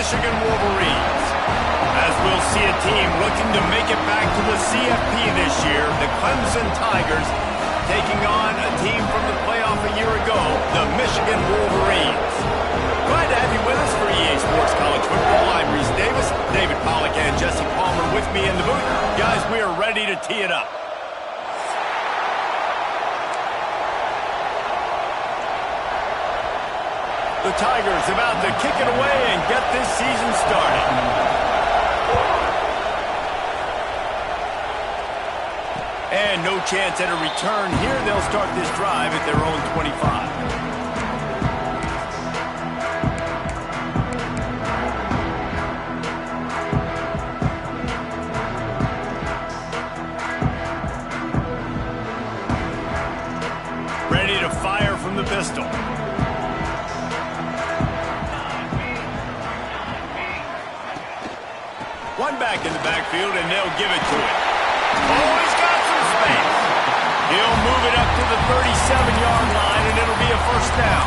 Michigan Wolverines. As we'll see a team looking to make it back to the CFP this year, the Clemson Tigers taking on a team from the playoff a year ago, the Michigan Wolverines. Glad to have you with us for EA Sports College Football. I'm Reese Davis, David Pollack and Jesse Palmer with me in the booth. Guys, we are ready to tee it up. The Tigers about to kick it away and get this season started. And no chance at a return here. They'll start this drive at their own 25. Ready to fire from the pistol. One back in the backfield, and they'll give it to it. Oh, he's got some space. He'll move it up to the 37-yard line, and it'll be a first down.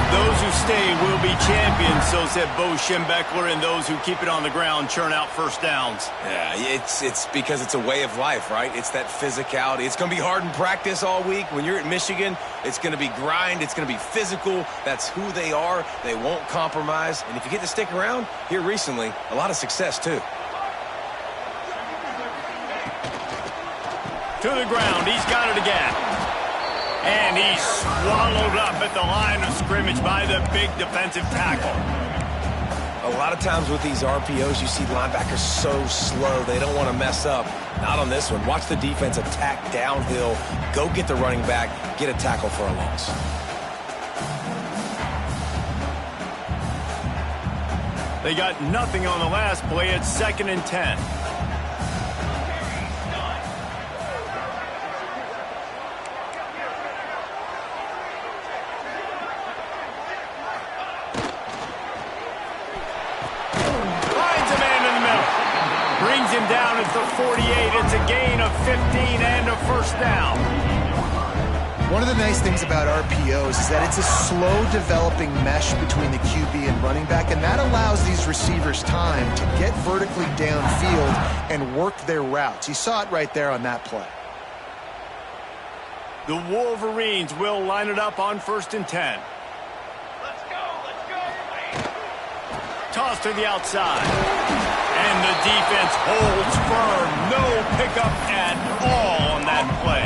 Those who stay will be champions, so said Bo Schembechler, and those who keep it on the ground churn out first downs. Yeah, it's because it's a way of life, right? It's that physicality. It's going to be hard in practice all week. When you're at Michigan, it's going to be grind. It's going to be physical. That's who they are. They won't compromise. And if you get to stick around here recently, a lot of success, too. To the ground. He's got it again. And he's swallowed up at the line of scrimmage by the big defensive tackle. A lot of times with these RPOs, you see linebackers so slow, they don't want to mess up. Not on this one. Watch the defense attack downhill, go get the running back, get a tackle for a loss. They got nothing on the last play. It's 2nd and 10. Brings him down at the 48. It's a gain of 15 and a first down. One of the nice things about RPOs is that it's a slow-developing mesh between the QB and running back, and that allows these receivers time to get vertically downfield and work their routes. You saw it right there on that play. The Wolverines will line it up on 1st and 10. Let's go. Toss to the outside. And the defense holds firm. No pickup at all on that play.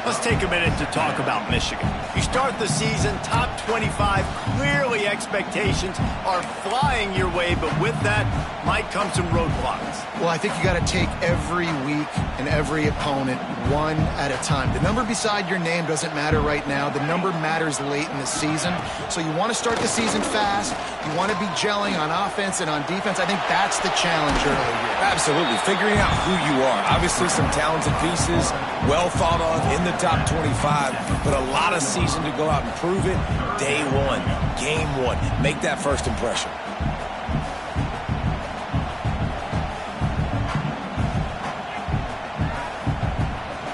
Let's take a minute to talk about Michigan. You start the season top 25. Clearly expectations are flying your way, but with that might come some roadblocks. Well, I think you got to take every week and every opponent one at a time. The number beside your name doesn't matter right now. The number matters late in the season. So you want to start the season fast. You want to be gelling on offense and on defense. I think that's the challenge early here. Absolutely. Figuring out who you are. Obviously some talented pieces, well thought of in the top 25, but a lot of season to go out and prove it. Day one, game one. Make that first impression.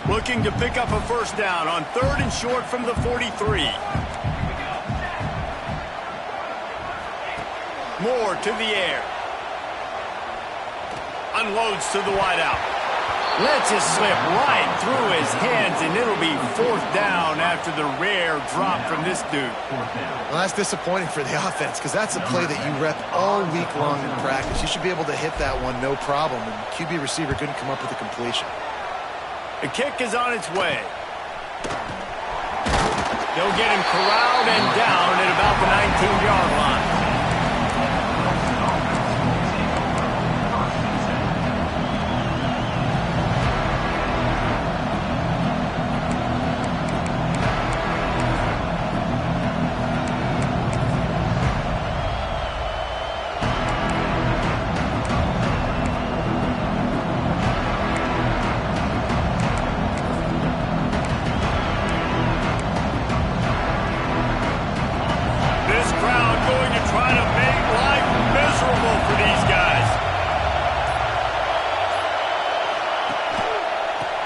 Looking to pick up a first down on 3rd and short from the 43. Moore to the air. Unloads to the wideout. Lets it slip right through his hands, and it'll be 4th down after the rare drop from this dude. Well, that's disappointing for the offense because that's a play that you rep all week long in practice. You should be able to hit that one no problem, and the QB receiver couldn't come up with a completion. The kick is on its way. They'll get him corralled and down at about the 19-yard line.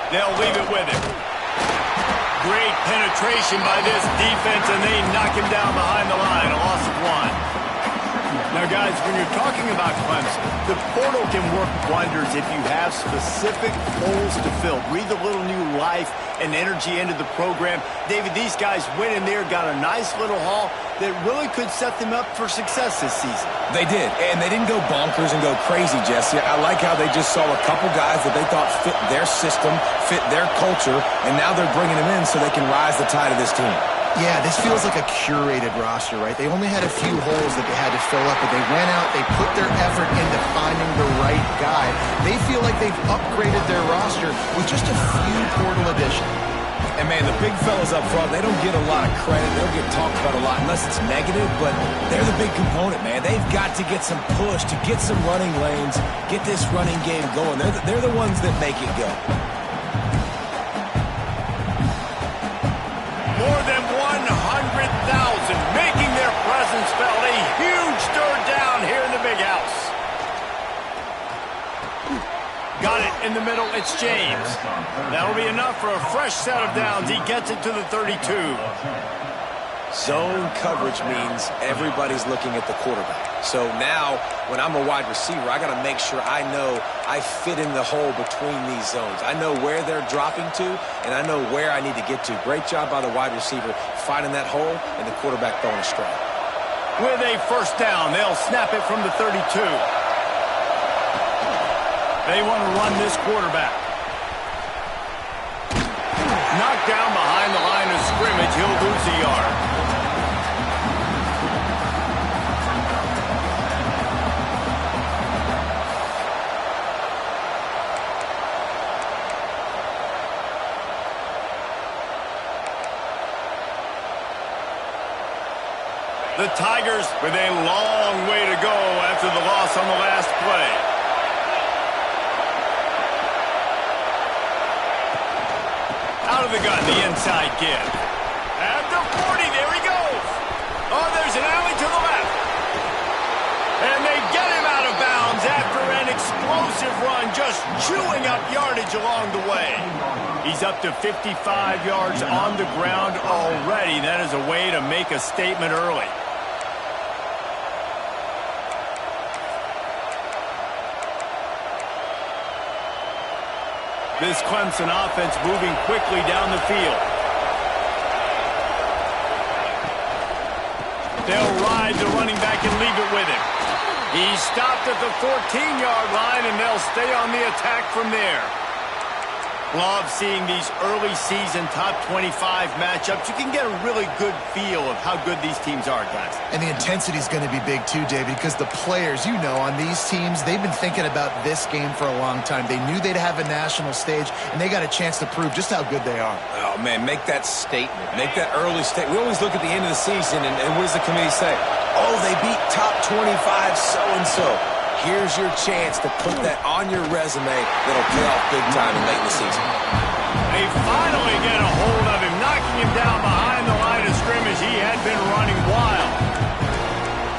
They'll leave it with him. Great penetration by this defense, and they knock him down behind the line. A loss of 1. guys, when you're talking about Clemson, the portal can work wonders if you have specific holes to fill. Breathe a little new life and energy into the program. David, these guys went in there, got a nice little haul that really could set them up for success this season. They did, and they didn't go bonkers and go crazy, Jesse. I like how they just saw a couple guys that they thought fit their system, fit their culture, and now they're bringing them in so they can rise the tide of this team. Yeah, this feels like a curated roster, right? They only had a few holes that they had to fill up, but they went out, they put their effort into finding the right guy. They feel like they've upgraded their roster with just a few portal additions. And, man, the big fellas up front, they don't get a lot of credit. They don't get talked about a lot unless it's negative, but they're the big component, man. They've got to get some push, to get some running lanes, get this running game going. They're the ones that make it go. More than 100,000 making their presence felt. A huge third down here in the big house. Got it in the middle. It's James. That'll be enough for a fresh set of downs. He gets it to the 32. Zone coverage means everybody's looking at the quarterback. So now, when I'm a wide receiver, I got to make sure I know I fit in the hole between these zones. I know where they're dropping to, and I know where I need to get to. Great job by the wide receiver finding that hole, and the quarterback throwing a strike. With a first down, they'll snap it from the 32. They want to run this quarterback. Knocked down behind the line of scrimmage. He'll lose a yard. The Tigers with a long way to go after the loss on the last play. Out of the gun, the inside give. At the 40, there he goes. Oh, there's an alley to the left. And they get him out of bounds after an explosive run, just chewing up yardage along the way. He's up to 55 yards on the ground already. That is a way to make a statement early. This Clemson offense moving quickly down the field. They'll ride the running back and leave it with him. He's stopped at the 14-yard line, and they'll stay on the attack from there. Love seeing these early season top 25 matchups. You can get a really good feel of how good these teams are, guys. And the intensity is going to be big too, David, because the players, you know, on these teams, they've been thinking about this game for a long time. They knew they'd have a national stage, and they got a chance to prove just how good they are. Oh, man, make that statement. Make that early statement. We always look at the end of the season, and what does the committee say? Oh, they beat top 25 so-and-so. Here's your chance to put that on your resume that'll pay off big time in late in the season. They finally get a hold of him, knocking him down behind the line of scrimmage. He had been running wild.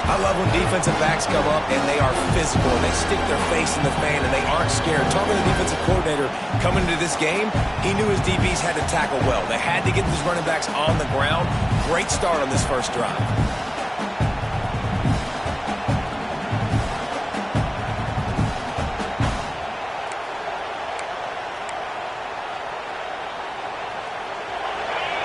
I love when defensive backs come up and they are physical and they stick their face in the fan and they aren't scared. Talking to the defensive coordinator coming into this game, he knew his DBs had to tackle well. They had to get these running backs on the ground. Great start on this first drive.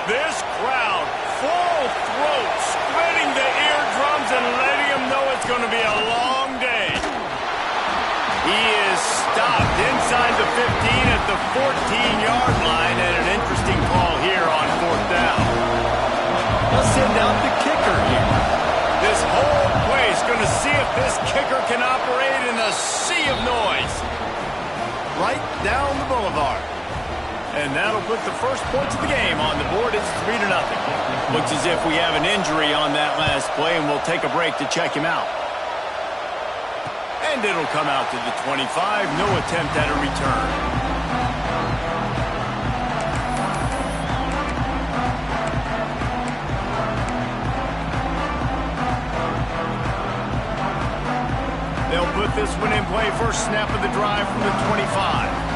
This crowd, full throat, splitting the eardrums and letting them know it's going to be a long day. He is stopped inside the 15 at the 14-yard line, and an interesting call here on fourth down. They'll send out the kicker here. This whole place going to see if this kicker can operate in a sea of noise. Right down the boulevard. And that'll put the first points of the game on the board. It's 3-0. Looks as if we have an injury on that last play, and we'll take a break to check him out. And it'll come out to the 25. No attempt at a return. They'll put this one in play. First snap of the drive from the 25.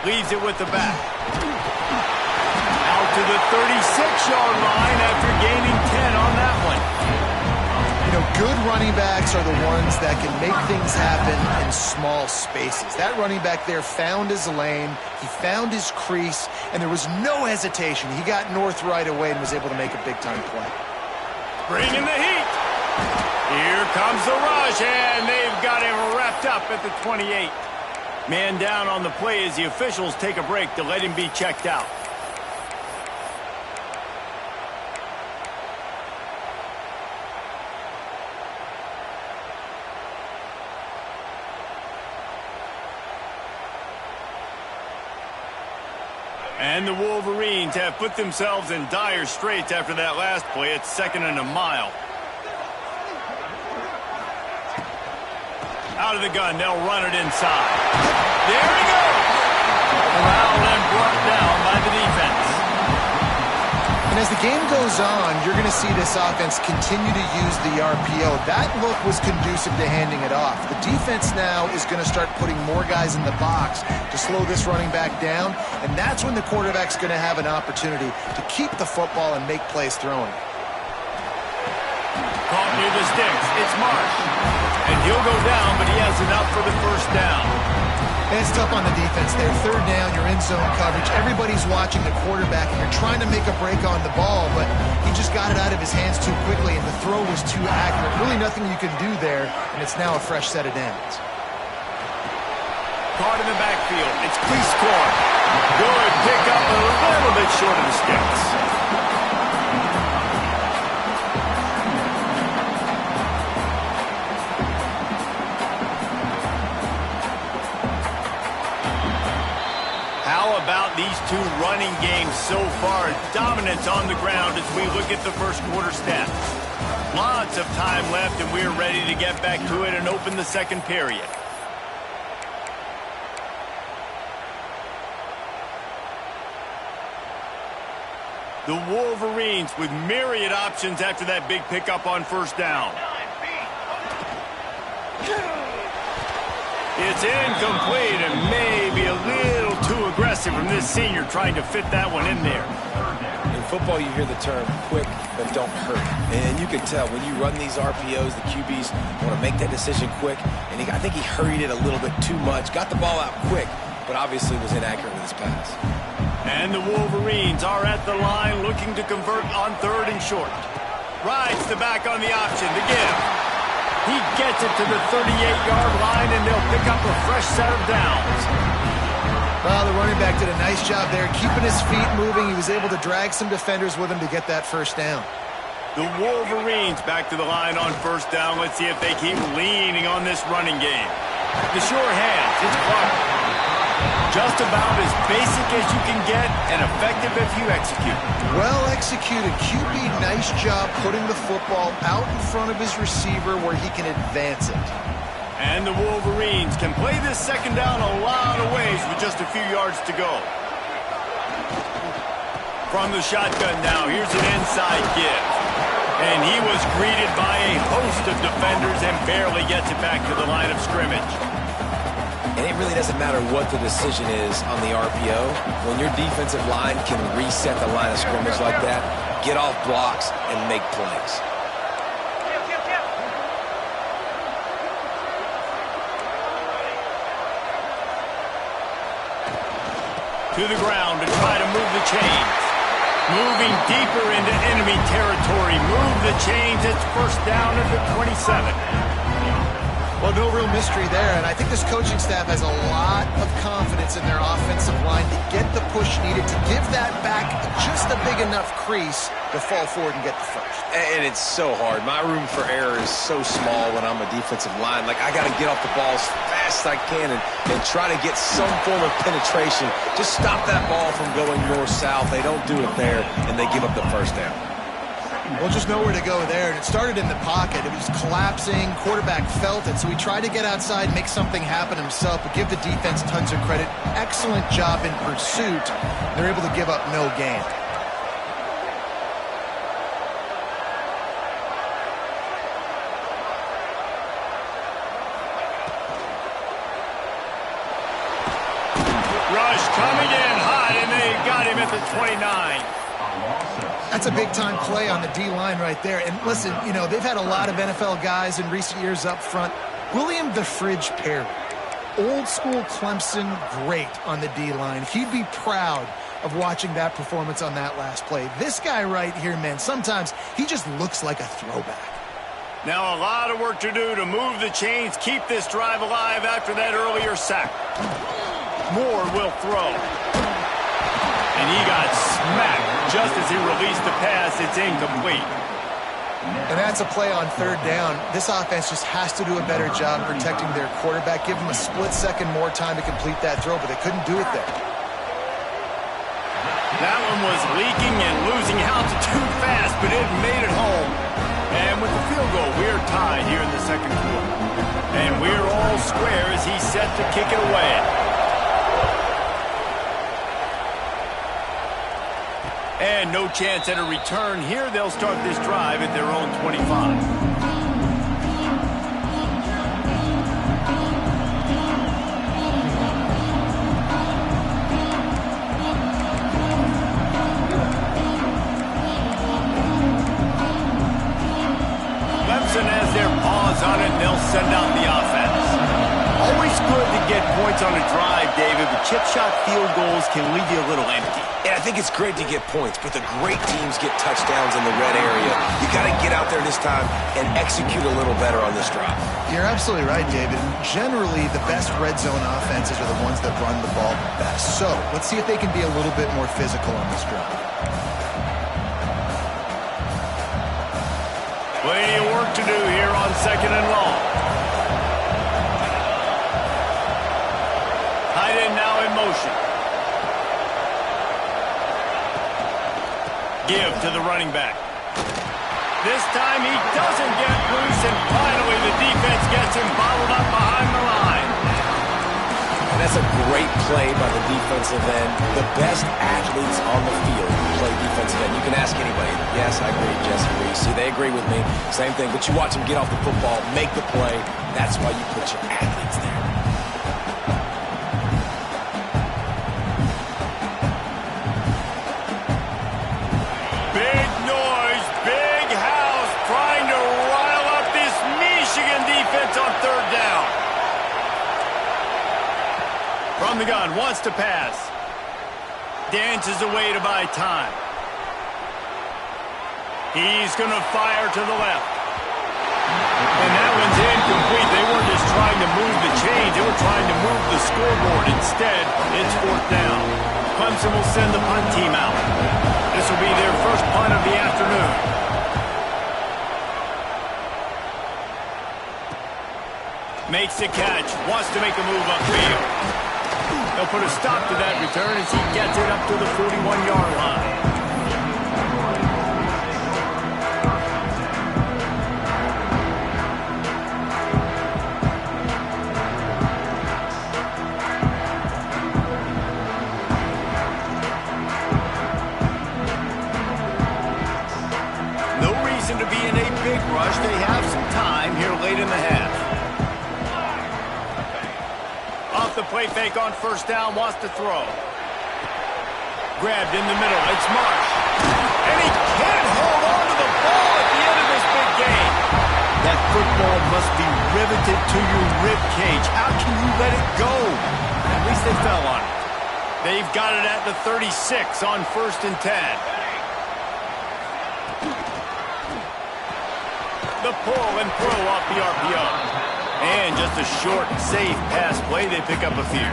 Leaves it with the back. Out to the 36-yard line after gaining 10 on that one. You know, good running backs are the ones that can make things happen in small spaces. That running back there found his lane, he found his crease, and there was no hesitation. He got north right away and was able to make a big-time play. Bringing the heat. Here comes the rush, and they've got him wrapped up at the 28. Man down on the play as the officials take a break to let him be checked out. And the Wolverines have put themselves in dire straits after that last play. It's 2nd and a mile. Out of the gun, they'll run it inside. There he goes! Corralled and brought down by the defense. And as the game goes on, you're going to see this offense continue to use the RPO. That look was conducive to handing it off. The defense now is going to start putting more guys in the box to slow this running back down, and that's when the quarterback's going to have an opportunity to keep the football and make plays throwing. Caught near the sticks. It's Marsh. And he'll go down, but he has enough for the first down. And it's tough on the defense there. 3rd down, you're in zone coverage. Everybody's watching the quarterback, and you're trying to make a break on the ball, but he just got it out of his hands too quickly, and the throw was too accurate. Really nothing you can do there, and it's now a fresh set of downs. Caught in the backfield. It's Clemson. Good pick up a little bit short of the sticks. How about these two running games so far? Dominance on the ground as we look at the first quarter stats. Lots of time left, and we're ready to get back to it and open the second period. The Wolverines with myriad options after that big pickup on first down. It's incomplete and maybe a little too aggressive from this senior trying to fit that one in there. In football, you hear the term quick but don't hurt. And you can tell when you run these RPOs, the QBs want to make that decision quick. And I think he hurried it a little bit too much. Got the ball out quick, but obviously was inaccurate with his pass. And the Wolverines are at the line looking to convert on 3rd and short. Rides the back on the option to give. He gets it to the 38-yard line, and they'll pick up a fresh set of downs. Well, the running back did a nice job there, keeping his feet moving. He was able to drag some defenders with him to get that first down. The Wolverines back to the line on first down. Let's see if they keep leaning on this running game. The sure hands, it's Clark. Just about as basic as you can get and effective if you execute. Well executed. QB, nice job putting the football out in front of his receiver where he can advance it. And the Wolverines can play this second down a lot of ways with just a few yards to go. From the shotgun now, here's an inside give. And he was greeted by a host of defenders and barely gets it back to the line of scrimmage. And it really doesn't matter what the decision is on the RPO. When your defensive line can reset the line of scrimmage like that, get off blocks and make plays. To the ground to try to move the chains. Moving deeper into enemy territory. Move the chains. It's first down at the 27. Well, no real mystery there, and I think this coaching staff has a lot of confidence in their offensive line to get the push needed to give that back just a big enough crease to fall forward and get the first. And it's so hard. My room for error is so small when I'm a defensive line. Like, I got to get off the ball as fast as I can and try to get some form of penetration. Just stop that ball from going north-south. They don't do it there, and they give up the first down. Well, just nowhere to go there, and it started in the pocket. It was collapsing. Quarterback felt it, so he tried to get outside, make something happen himself, but give the defense tons of credit. Excellent job in pursuit. They're able to give up no gain. Rush coming in hot, and they got him at the 29. That's a big-time play on the D-line right there. And listen, you know, they've had a lot of NFL guys in recent years up front. William the Fridge Perry, old-school Clemson great on the D-line. He'd be proud of watching that performance on that last play. This guy right here, man, sometimes he just looks like a throwback. Now a lot of work to do to move the chains, keep this drive alive after that earlier sack. Moore will throw. And he got smacked just as he released the pass. It's incomplete. And that's a play on third down. This offense just has to do a better job protecting their quarterback. Give them a split second more time to complete that throw, but they couldn't do it there. That one was leaking and losing altitude fast, but it made it home. And with the field goal, we're tied here in the second quarter. And we're all square as he's set to kick it away. And no chance at a return here. They'll start this drive at their own 25. Has their paws on it, and they'll send out the offense. Always good to get points on a drive, David, but chip shot field goals can leave you a little empty. And I think it's great to get points, but the great teams get touchdowns in the red area. You got to get out there this time and execute a little better on this drive. You're absolutely right, David. Generally, the best red zone offenses are the ones that run the ball best. So let's see if they can be a little bit more physical on this drive. Plenty of work to do here on second and long. Tight end now in motion. Give to the running back. This time he doesn't get loose, and finally the defense gets him bottled up behind the line. And that's a great play by the defensive end. The best athletes on the field play defensive end. You can ask anybody. Yes, I agree, Jesse Reese. See, they agree with me. Same thing. But you watch them get off the football, make the play. That's why you put your athletes there. Big noise, big house, trying to rile up this Michigan defense on third down. From the gun, wants to pass. Dances away to buy time. He's going to fire to the left. And that one's incomplete. They weren't just trying to move the chains. They were trying to move the scoreboard. Instead, it's fourth down. Clemson will send the punt team out. This will be their first punt of the afternoon. Makes the catch. Wants to make a move upfield. They'll put a stop to that return as he gets it up to the 41-yard line. No reason to be in a big rush. They have some time here late in the half. Off the play fake on first down, wants to throw. Grabbed in the middle, it's Marsh. And he can't hold on to the ball at the end of this big game. That football must be riveted to your rib cage. How can you let it go? At least they fell on it. They've got it at the 36 on 1st and 10. The pull and throw off the RPO. And just a short, safe pass play. They pick up a few.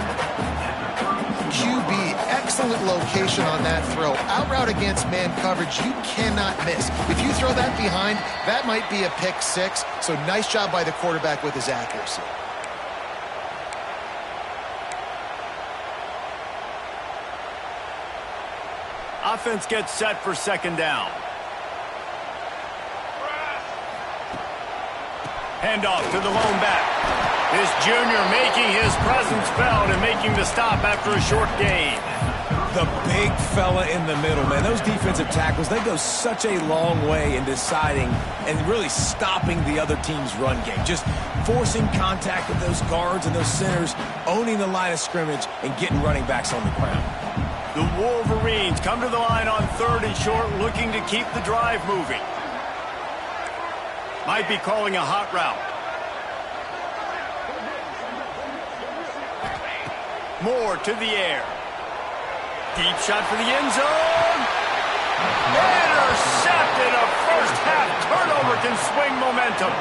QB, excellent location on that throw. Out route against man coverage, you cannot miss. If you throw that behind, that might be a pick six. So nice job by the quarterback with his accuracy. Offense gets set for second down. Handoff to the lone back. This junior making his presence felt and making the stop after a short gain. The big fella in the middle, man. Those defensive tackles, they go such a long way in deciding and really stopping the other team's run game. Just forcing contact with those guards and those centers, owning the line of scrimmage, and getting running backs on the ground. The Wolverines come to the line on 3rd and short, looking to keep the drive moving. Might be calling a hot route. Moore to the air. Deep shot for the end zone. Intercepted. A first-half turnover can swing momentum.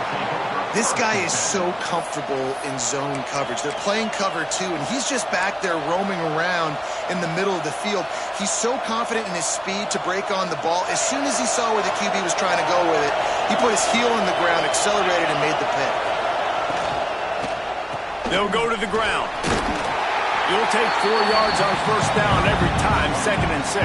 This guy is so comfortable in zone coverage. They're playing cover 2, and he's just back there roaming around in the middle of the field. He's so confident in his speed to break on the ball. As soon as he saw where the QB was trying to go with it, he put his heel in the ground, accelerated, and made the pick. They'll go to the ground. You'll take 4 yards on first down every time, 2nd and 6.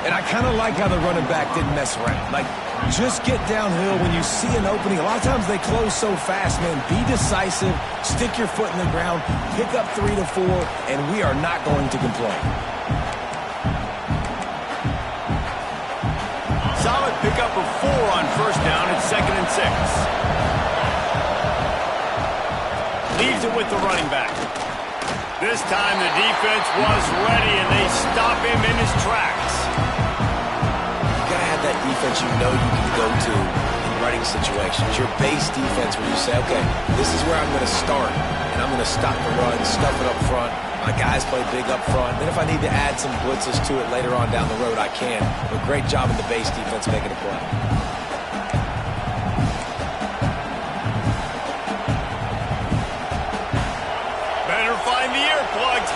And I kind of like how the running back didn't mess around. Like, just get downhill when you see an opening. A lot of times they close so fast, man. Be decisive, stick your foot in the ground, pick up 3 to 4, and we are not going to complain. Solid pickup of 4 on first down at 2nd and 6. Leaves it with the running back. This time the defense was ready, and they stop him in his tracks. You gotta have that defense you know you can go to in running situations. Your base defense where you say, okay, this is where I'm gonna start, and I'm gonna stop the run, stuff it up front. My guys play big up front. Then if I need to add some blitzes to it later on down the road, I can. But great job in the base defense making a play.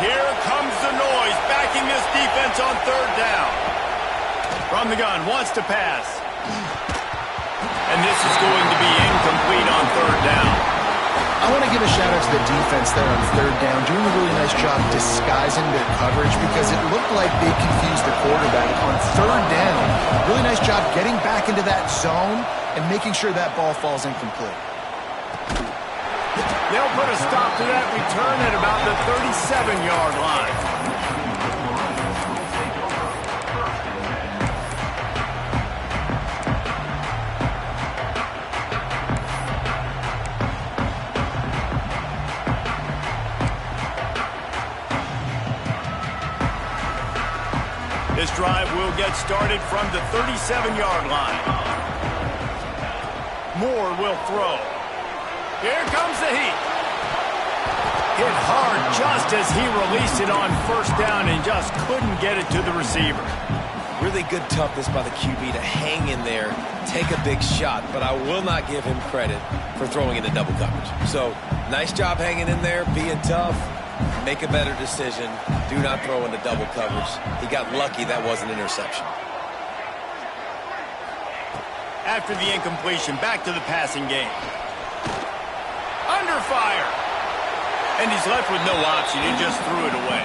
Here comes the noise, backing this defense on 3rd down. From the gun, wants to pass. And this is going to be incomplete on 3rd down. I want to give a shout-out to the defense there on 3rd down, doing a really nice job disguising their coverage because it looked like they confused the quarterback on 3rd down. Really nice job getting back into that zone and making sure that ball falls incomplete. They'll put a stop to that return at about the 37-yard line. This drive will get started from the 37-yard line. Moore will throw. Here comes the heat. Hit hard just as he released it on first down and just couldn't get it to the receiver. Really good toughness by the QB to hang in there, take a big shot, but I will not give him credit for throwing into double coverage. So, nice job hanging in there, being tough, make a better decision, do not throw into double coverage. He got lucky that was an interception. After the incompletion, back to the passing game. Under fire. And he's left with no option. He just threw it away.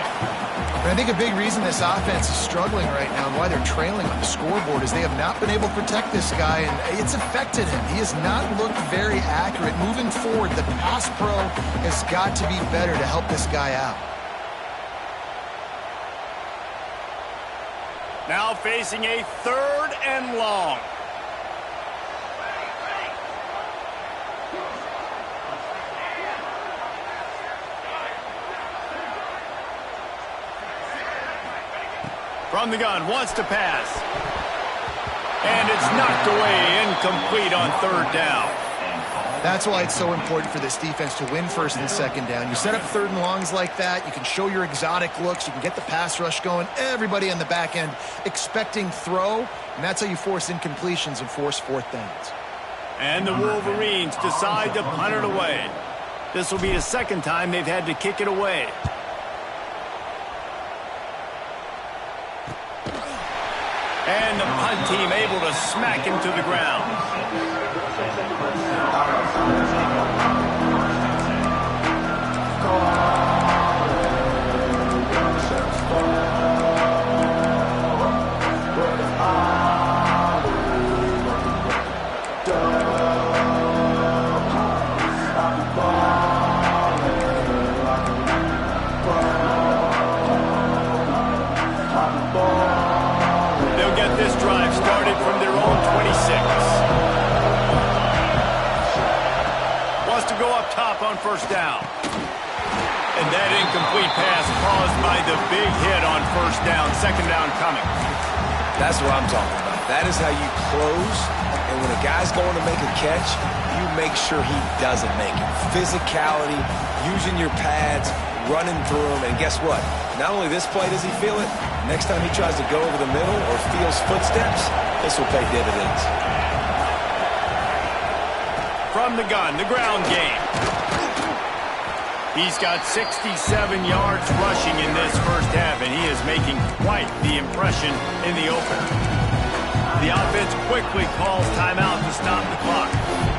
And I think a big reason this offense is struggling right now and why they're trailing on the scoreboard is they have not been able to protect this guy, and it's affected him. He has not looked very accurate. Moving forward, the pass pro has got to be better to help this guy out. Now facing a 3rd and long. From the gun, wants to pass. And it's knocked away, incomplete on 3rd down. That's why it's so important for this defense to win 1st and 2nd down. You set up 3rd and longs like that, you can show your exotic looks, you can get the pass rush going, everybody on the back end expecting throw, and that's how you force incompletions and force 4th downs. And the Wolverines decide to punt it away. This will be the 2nd time they've had to kick it away. And the punt team able to smack him to the ground. This drive started from their own 26. Wants to go up top on 1st down. And that incomplete pass caused by the big hit on first down. Second down coming. That's what I'm talking about. That is how you close. And when a guy's going to make a catch, you make sure he doesn't make it. Physicality, using your pads, running through them. And guess what? Not only this play does he feel it, next time he tries to go over the middle or feels footsteps, this will pay dividends. From the gun, the ground game. He's got 67 yards rushing in this first half, and he is making quite the impression in the opener. The offense quickly calls timeout to stop the clock.